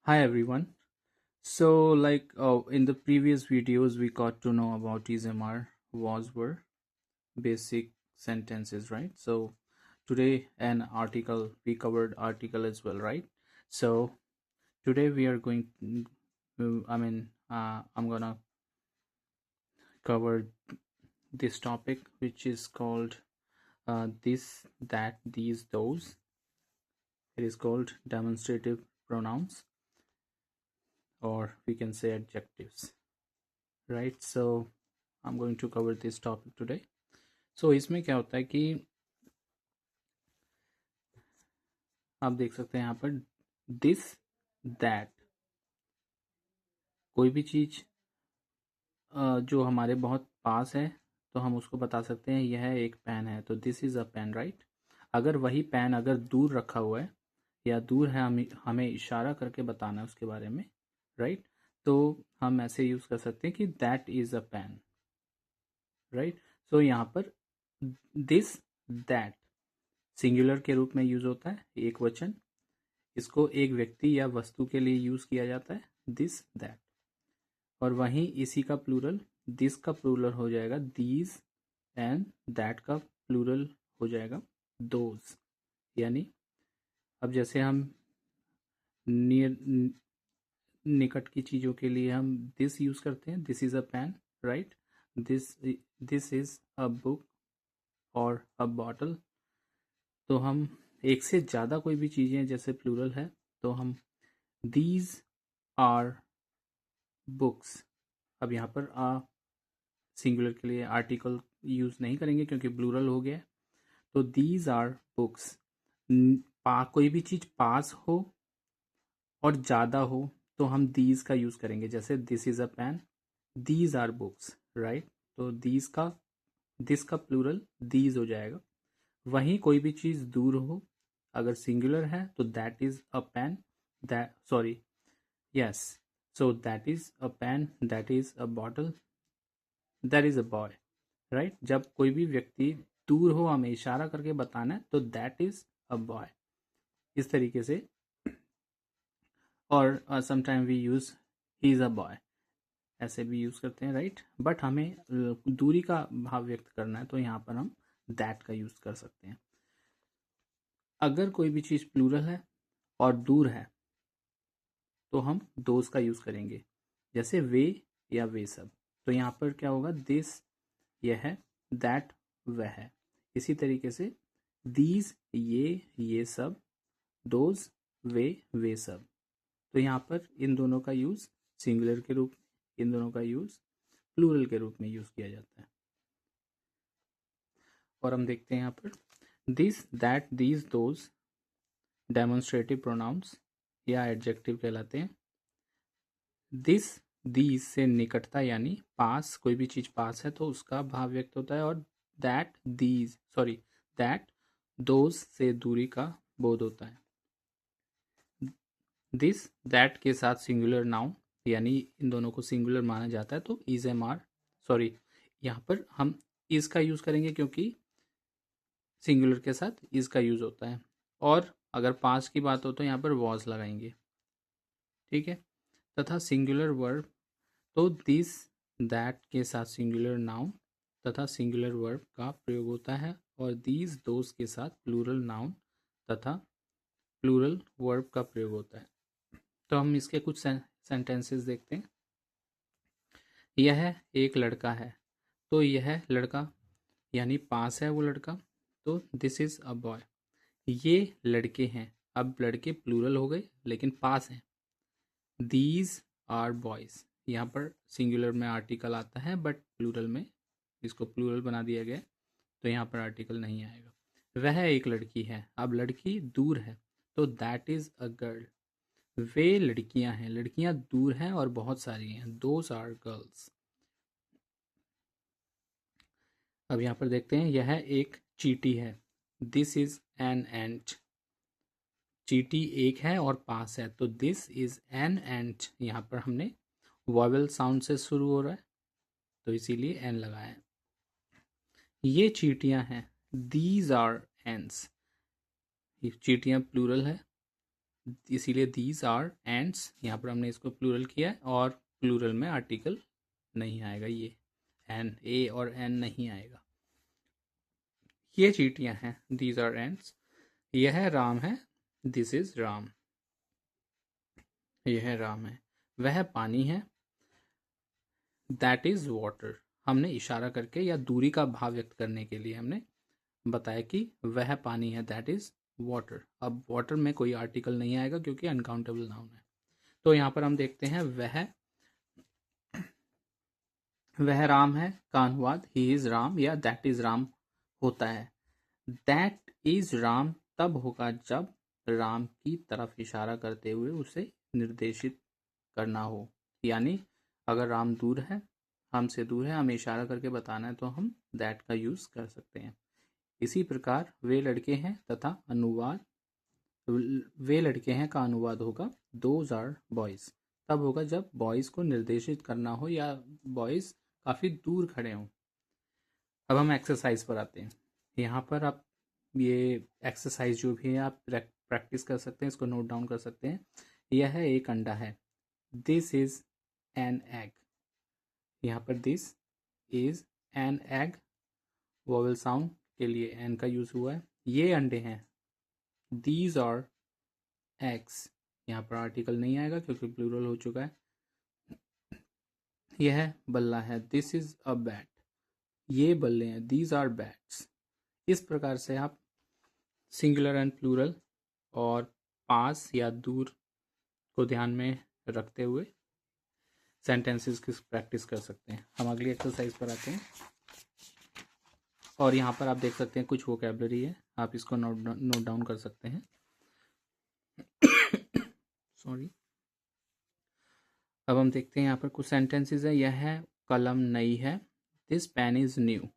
Hi everyone. In the previous videos, we got to know about ismr, was, were, basic sentences, right? So today an article we covered article as well, right? So today we are going. I'm gonna cover this topic, which is called this, that, these, those. It is called demonstrative pronouns, or we can say adjectives, right? So I'm going to cover this topic today. So इसमें क्या होता है कि आप देख सकते हैं यहाँ पर दिस, दैट, कोई भी चीज जो हमारे बहुत पास है तो हम उसको बता सकते हैं यह एक पेन है, तो this is a pen, right? अगर वही पेन अगर दूर रखा हुआ है या दूर है, हमें इशारा करके बताना है उसके बारे में, राइट? तो हम ऐसे यूज कर सकते हैं कि that is a pen, right? So यहाँ पर दिस, दैट सिंगुलर के रूप में यूज होता है, एक वचन। इसको एक व्यक्ति या वस्तु के लिए यूज किया जाता है, दिस, दैट। और वहीं इसी का प्लूरल, दिस का प्लूरल हो जाएगा दीज, एंड दैट का प्लूरल हो जाएगा दोज। यानी अब जैसे हम नियर, निकट की चीज़ों के लिए हम दिस यूज करते हैं, this is a pen, right? This this is a book और अ बॉटल। तो हम एक से ज़्यादा कोई भी चीज़ें जैसे प्लूरल है तो हम दीज आर बुक्स। अब यहाँ पर सिंगुलर के लिए आर्टिकल यूज नहीं करेंगे क्योंकि प्लूरल हो गया। तो दीज आर बुक्स। कोई भी चीज पास हो और ज्यादा हो तो हम दीज का यूज करेंगे, जैसे this is a pen, these are books, right? तो दिस का प्लूरल दीज हो जाएगा। वहीं कोई भी चीज दूर हो, अगर सिंगुलर है तो that is a pen, that, sorry, yes, so that is a pen, that is a bottle, that is a boy, right? जब कोई भी व्यक्ति दूर हो, हमें इशारा करके बताना है, तो दैट इज अ बॉय, इस तरीके से। और sometime we use he is a boy, ऐसे भी यूज करते हैं, राइट? बट हमें दूरी का भाव व्यक्त करना है तो यहाँ पर हम दैट का यूज कर सकते हैं। अगर कोई भी चीज प्लूरल है और दूर है तो हम दोज का यूज करेंगे, जैसे वे या वे सब। तो यहाँ पर क्या होगा, दिस यह है, दैट वह है। इसी तरीके से दीज ये सब, दोज वे सब। तो यहाँ पर इन दोनों का यूज सिंगुलर के रूप में, इन दोनों का यूज प्लूरल के रूप में यूज किया जाता है। और हम देखते हैं यहाँ पर this, that, these, those demonstrative pronouns या एडजेक्टिव कहलाते हैं। दिस, दीज से निकटता यानी पास, कोई भी चीज पास है तो उसका भाव व्यक्त होता है। और that, these, sorry, that, those से दूरी का बोध होता है। दिस, दैट के साथ सिंगुलर नाउन, यानी इन दोनों को सिंगुलर माना जाता है, तो इज एम आर, सॉरी, यहाँ पर हम इज का यूज करेंगे क्योंकि सिंगुलर के साथ इज का यूज होता है। और अगर पास की बात हो तो यहाँ पर वॉज लगाएंगे, ठीक है? तथा सिंगुलर वर्ब, तो दिस, दैट के साथ सिंगुलर नाउन तथा सिंगुलर वर्ब का प्रयोग होता है। और दीज, दोज के साथ प्लूरल नाउन तथा प्लूरल वर्ब का प्रयोग होता है। तो हम इसके कुछ सेंटेंसेस देखते हैं। यह एक लड़का है, तो यह लड़का यानी पास है वो लड़का, तो दिस इज अ बॉय। ये लड़के हैं, अब लड़के प्लूरल हो गए लेकिन पास हैं, दीज आर बॉयज। यहाँ पर सिंगुलर में आर्टिकल आता है बट प्लूरल में इसको प्लूरल बना दिया गया, तो यहाँ पर आर्टिकल नहीं आएगा। वह एक लड़की है, अब लड़की दूर है, तो दैट इज अ गर्ल। वे लड़कियां हैं, लड़कियां दूर हैं और बहुत सारी हैं, दोज आर गर्ल्स। अब यहाँ पर देखते हैं, यह एक चींटी है, दिस इज एन एंट। चींटी एक है और पास है, तो दिस इज एन एंट। यहाँ पर हमने वॉवेल साउंड से शुरू हो रहा है तो इसीलिए एन लगाया है। ये चींटियां हैं, दीज आर एंस। चींटियां प्लूरल है, इसीलिए दीज आर एंड्स, यहाँ पर हमने इसको प्लूरल किया है और प्लूरल में आर्टिकल नहीं आएगा, ये एन, ए और एन नहीं आएगा। ये चींटियां हैं, दीज आर एंड्स। यह राम है, दिस इज राम। यह राम है। वह पानी है, दैट इज वाटर। हमने इशारा करके या दूरी का भाव व्यक्त करने के लिए हमने बताया कि वह पानी है, दैट इज वाटर। अब वाटर में कोई आर्टिकल नहीं आएगा क्योंकि अनकाउंटेबल नाउन है। तो यहाँ पर हम देखते हैं वह राम है का अनुवाद ही इज राम या दैट इज राम होता है। दैट इज राम तब होगा जब राम की तरफ इशारा करते हुए उसे निर्देशित करना हो। यानी अगर राम दूर है, हमसे दूर है, हमें इशारा करके बताना है तो हम दैट का यूज कर सकते हैं। इसी प्रकार वे लड़के हैं तथा अनुवाद वे लड़के हैं का अनुवाद होगा दोज आर बॉयज। तब होगा जब बॉयज को निर्देशित करना हो या बॉयज काफी दूर खड़े हों। अब हम एक्सरसाइज पर आते हैं। यहाँ पर आप ये एक्सरसाइज जो भी है आप प्रैक्टिस कर सकते हैं, इसको नोट डाउन कर सकते हैं। यह एक अंडा है, दिस इज एन एग। यहाँ पर this is an egg, vowel sound के लिए एन का यूज हुआ है। ये अंडे हैं, दीज आर एग्स। यहाँ पर आर्टिकल नहीं आएगा क्योंकि प्लूरल हो चुका है। यह बल्ला है, दिस इज अ बैट। ये बल्ले हैं, दीज आर बैट्स। इस प्रकार से आप सिंगुलर एंड प्लूरल और पास या दूर को ध्यान में रखते हुए सेंटेंसेस की प्रैक्टिस कर सकते हैं। हम अगली एक्सरसाइज पर आते हैं और यहाँ पर आप देख सकते हैं कुछ वोकैबलरी है, आप इसको नोट डाउन कर सकते हैं। सॉरी। अब हम देखते हैं यहाँ पर कुछ सेंटेंसेस है। यह कलम नई है, दिस पेन इज न्यू।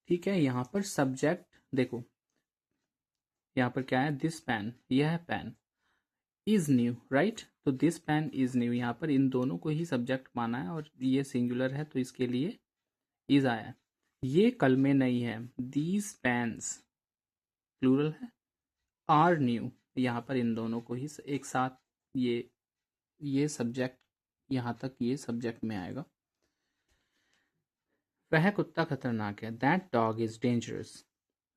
ठीक है, यहाँ पर सब्जेक्ट देखो, यहाँ पर क्या है, दिस पेन, यह पेन इज न्यू, राइट। तो दिस पेन इज न्यू, यहाँ पर इन दोनों को ही सब्जेक्ट माना है और ये सिंगुलर है तो इसके लिए इज आया। ये कलमें नई है, दीज पेन्स प्लूरल है, आर न्यू। यहाँ पर इन दोनों को ही एक साथ ये सब्जेक्ट, यहाँ तक ये सब्जेक्ट में आएगा। वह कुत्ता खतरनाक है, दैट डॉग इज डेंजरस।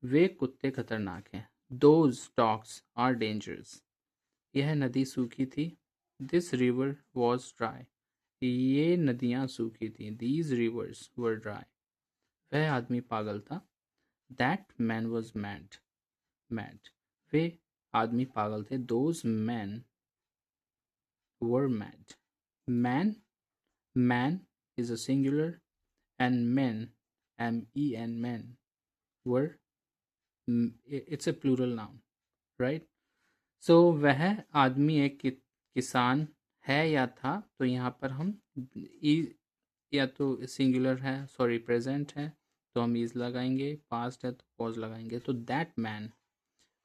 वे कुत्ते खतरनाक हैं, दोज डॉग्स आर डेंजरस। यह नदी सूखी थी, दिस रिवर वॉज ड्राई। ये नदियाँ सूखी थी, दीज रिवर्स वर ड्राई। वह आदमी पागल था, दैट मैन वॉज मैड। वे आदमी पागल थे, those man were mad. Man is a singular and men, men, men were, it's a plural noun, right? So वह आदमी एक किसान है या था, तो यहाँ पर हम या तो सिंगुलर है, सॉरी प्रेजेंट है तो हम इज लगाएंगे, पास्ट है तो पॉज लगाएंगे। तो दैट मैन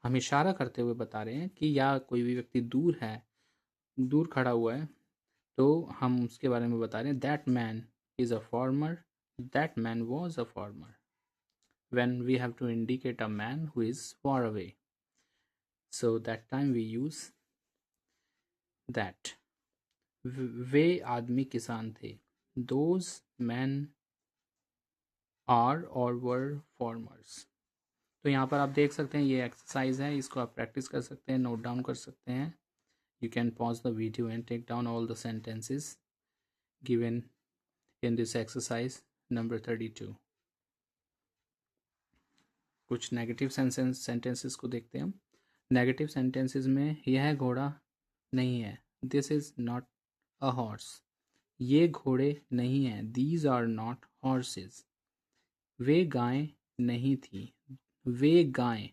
हम इशारा करते हुए बता रहे हैं कि या कोई भी व्यक्ति दूर है, दूर खड़ा हुआ है, तो हम उसके बारे में बता रहे हैं that man is a farmer, that man was a farmer. when we have to indicate a man who is far away, so that time we use that। वे आदमी किसान थे, those men are or were farmers। तो यहाँ पर आप देख सकते हैं ये एक्सरसाइज है, इसको आप प्रैक्टिस कर सकते हैं, नोट डाउन कर सकते हैं। You can pause the video and take down all the sentences given in this exercise number 32। कुछ नेगेटिव सेंटेंसेस को देखते हैं हम। नेगेटिव सेंटेंसेस में यह घोड़ा नहीं है, this is not a horse. ये घोड़े नहीं हैं, दीज आर नॉट हॉर्सेस। वे गाय नहीं थी, वे गाय,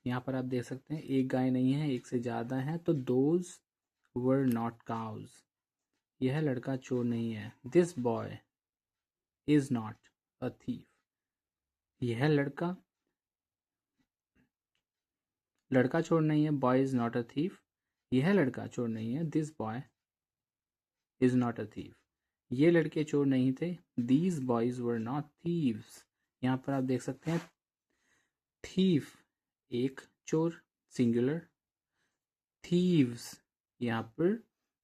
यहाँ पर आप देख सकते हैं एक गाय नहीं है, एक से ज़्यादा है, तो दोज वर नॉट काउज। यह लड़का चोर नहीं है, this boy is not a thief. यह लड़का चोर नहीं है, boy is not a thief. यह लड़का चोर नहीं है, this boy is not a thief. ये लड़के चोर नहीं थे, these boys were not thieves. यहाँ पर आप देख सकते हैं थीफ एक चोर सिंगुलर, थीव्स। यहाँ पर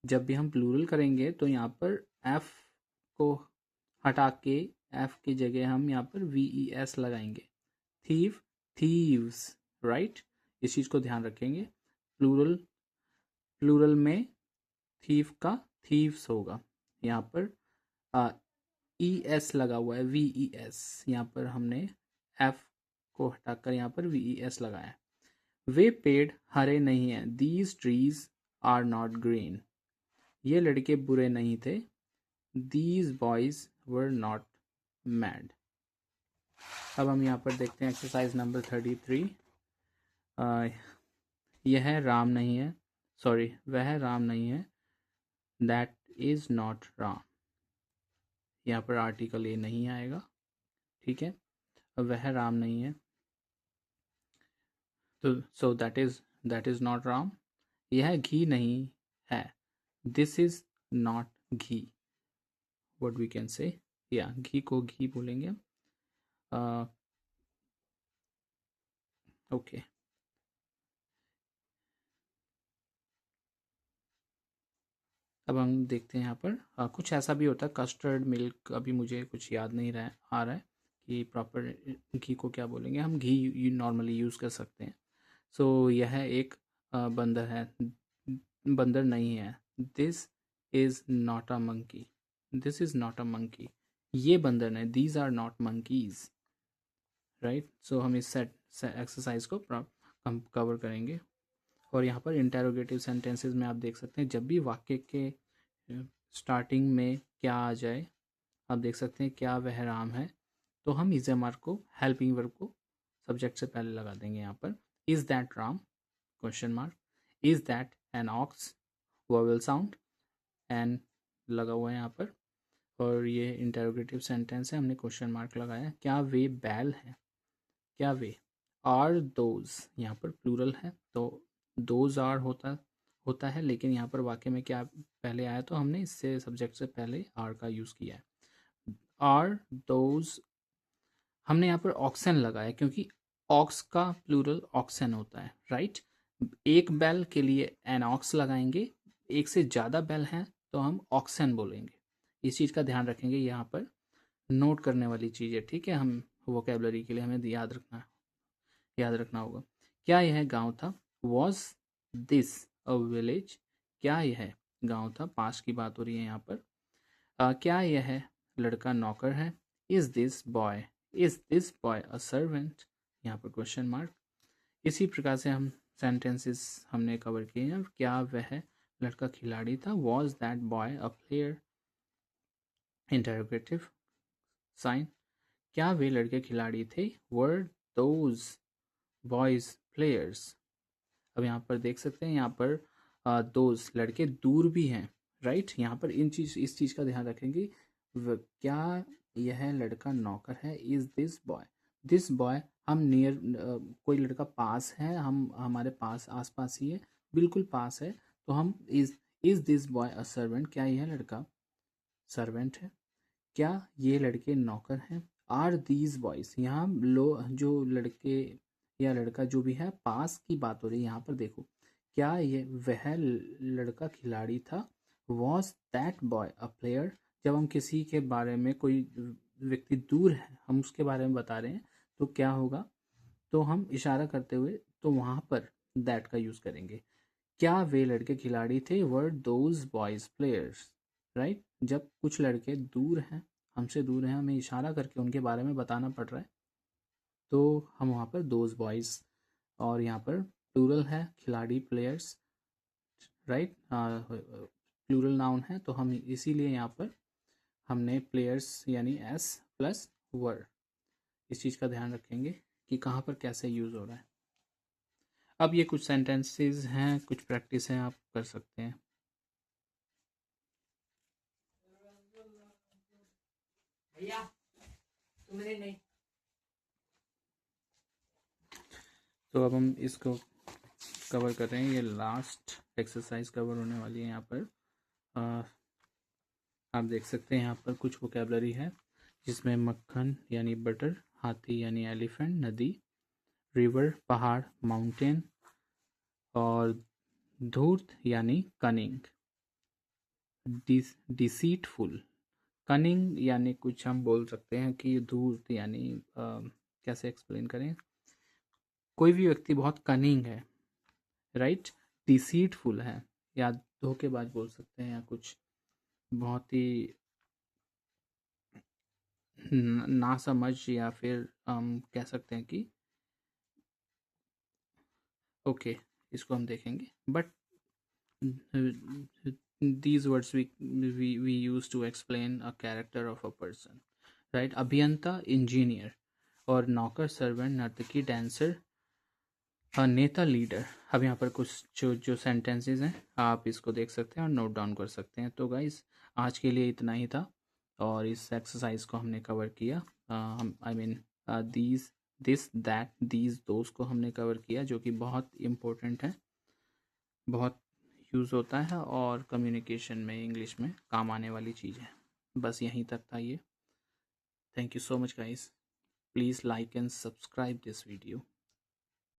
जब भी हम प्लूरल करेंगे तो यहाँ पर एफ को हटा के एफ की जगह हम यहाँ पर VES लगाएंगे। Thief, thieves, right. इस चीज़ को ध्यान रखेंगे। प्लूरल प्लूरल में थीव का थीव्स होगा। यहाँ पर ES लगा हुआ है, VES। यहाँ पर हमने F को हटाकर यहाँ पर VES लगाया है। वे पेड़ हरे नहीं हैं, these trees are not green. ये लड़के बुरे नहीं थे, these boys were not mad. अब हम यहाँ पर देखते हैं एक्सरसाइज नंबर 33। यह राम नहीं है, सॉरी वह राम नहीं है, दैट इज नॉट राम। यहाँ पर आर्टिकल ए नहीं आएगा, ठीक है। वह राम नहीं है, तो so that is not Ram. यह घी नहीं है, this is not ghee. What we can say, या घी को घी बोलेंगे। ओके अब हम देखते हैं यहाँ पर कुछ ऐसा भी होता है, कस्टर्ड मिल्क, अभी मुझे कुछ याद नहीं आ रहा है कि प्रॉपर घी को क्या बोलेंगे। हम घी नॉर्मली यूज़ कर सकते हैं। सो यह एक बंदर है, बंदर नहीं है। This is not a monkey, this is not a monkey. ये बंदर नहीं, these are not monkeys, right. So हम इस एक्सरसाइज को कवर करेंगे। और यहाँ पर इंटेरोगेटिव सेंटेंसेस में आप देख सकते हैं, जब भी वाक्य के स्टार्टिंग में क्या आ जाए, आप देख सकते हैं क्या वह राम है, तो हम इज मार्क को, हेल्पिंग वर्ब को सब्जेक्ट से पहले लगा देंगे। यहाँ पर is that Ram, question mark. Is that an ox, vowel sound, an लगा हुआ है यहाँ पर। और ये इंटेरोगेटिव सेंटेंस है, हमने क्वेश्चन मार्क लगाया। क्या वे बैल हैं, क्या वे। आर दोज, यहाँ पर प्लूरल है तो दोज आर होता है, लेकिन यहाँ पर वाक्य में क्या पहले आया, तो हमने इससे सब्जेक्ट से पहले आर का यूज़ किया है। आर दोज, हमने यहाँ पर ऑक्सन लगाया क्योंकि ऑक्स का प्लूरल ऑक्सन होता है, राइट। एक बैल के लिए एन ऑक्स लगाएंगे, एक से ज़्यादा बैल हैं तो हम ऑक्सन बोलेंगे। इस चीज़ का ध्यान रखेंगे, यहाँ पर नोट करने वाली चीज़ है, ठीक है। हम वोकेबलरी के लिए हमें याद रखना होगा। क्या यह गांव था, वॉज दिस अ विलेज। क्या यह गांव था, पास्ट की बात हो रही है यहाँ पर। क्या यह लड़का नौकर है, is this boy a servant, यहाँ पर क्वेश्चन मार्क। इसी प्रकार से हम सेंटेंसेस हमने कवर किए हैं। क्या वह लड़का खिलाड़ी था, was that boy a player, interrogative sign. क्या वे लड़के खिलाड़ी थे, वर दोज बॉयज प्लेयर्स। अब यहाँ पर देख सकते हैं, यहाँ पर दोज लड़के दूर भी हैं, राइट। यहाँ पर इस चीज़ का ध्यान रखेंगे। क्या यह लड़का नौकर है, इज दिस बॉय हम नियर, कोई लड़का पास है, हम हमारे पास आसपास ही है, बिल्कुल पास है, तो हम is this boy a servant, क्या यह लड़का सर्वेंट है। क्या ये लड़के नौकर हैं, आर दीज बॉयज, यहाँ जो लड़के या लड़का जो भी है, पास की बात हो रही है। यहाँ पर देखो, क्या ये वह लड़का खिलाड़ी था, was that boy a player. जब हम किसी के बारे में, कोई व्यक्ति दूर है, हम उसके बारे में बता रहे हैं, तो क्या होगा, तो हम इशारा करते हुए तो वहाँ पर दैट का यूज़ करेंगे। क्या वे लड़के खिलाड़ी थे, वर दोज बॉयज प्लेयर्स, राइट। जब कुछ लड़के दूर हैं, हमसे दूर हैं, हमें इशारा करके उनके बारे में बताना पड़ रहा है, तो हम वहाँ पर दोज बॉयज, और यहाँ पर प्लूरल है, खिलाड़ी प्लेयर्स, राइट। प्लूरल नाउन है, तो हम इसीलिए यहाँ पर हमने प्लेयर्स यानी एस प्लस वर, इस चीज़ का ध्यान रखेंगे कि कहाँ पर कैसे यूज़ हो रहा है। अब ये कुछ सेंटेंसेस हैं, कुछ प्रैक्टिस हैं, आप कर सकते हैं। भैया तुमने नहीं, तो अब हम इसको कवर कर रहे हैं, ये लास्ट एक्सरसाइज कवर होने वाली है। यहाँ पर आप देख सकते हैं, यहाँ पर कुछ वोकेबलरी है जिसमें मक्खन यानी बटर, हाथी यानी एलिफेंट, नदी, रिवर पहाड़ माउंटेन, और धूर्त यानी कनिंग, डिसीटफुल, कनिंग यानी कुछ हम बोल सकते हैं कि धूर्त यानी कैसे एक्सप्लेन करें, कोई भी व्यक्ति बहुत कनिंग है, राइट। डिसीटफुल है या धोखेबाज बोल सकते हैं, या कुछ बहुत ही ना समझ, या फिर हम कह सकते हैं कि ओके, इसको हम देखेंगे, but these words we use to explain a character of a person, right? अभियंता, इंजीनियर, और नौकर, सर्वेंट, नर्तकी, डांसर, नेता, लीडर। अब यहाँ पर कुछ जो सेंटेंसेस हैं आप इसको देख सकते हैं और नोट डाउन कर सकते हैं। तो गाइस आज के लिए इतना ही था और इस एक्सरसाइज को हमने कवर किया। I mean these, this, that, these, those को हमने कवर किया, जो कि बहुत इम्पोर्टेंट है, बहुत यूज़ होता है और कम्युनिकेशन में, इंग्लिश में काम आने वाली चीज़ है। बस यहीं तक था ये। Thank you so much guys, please like and subscribe this video.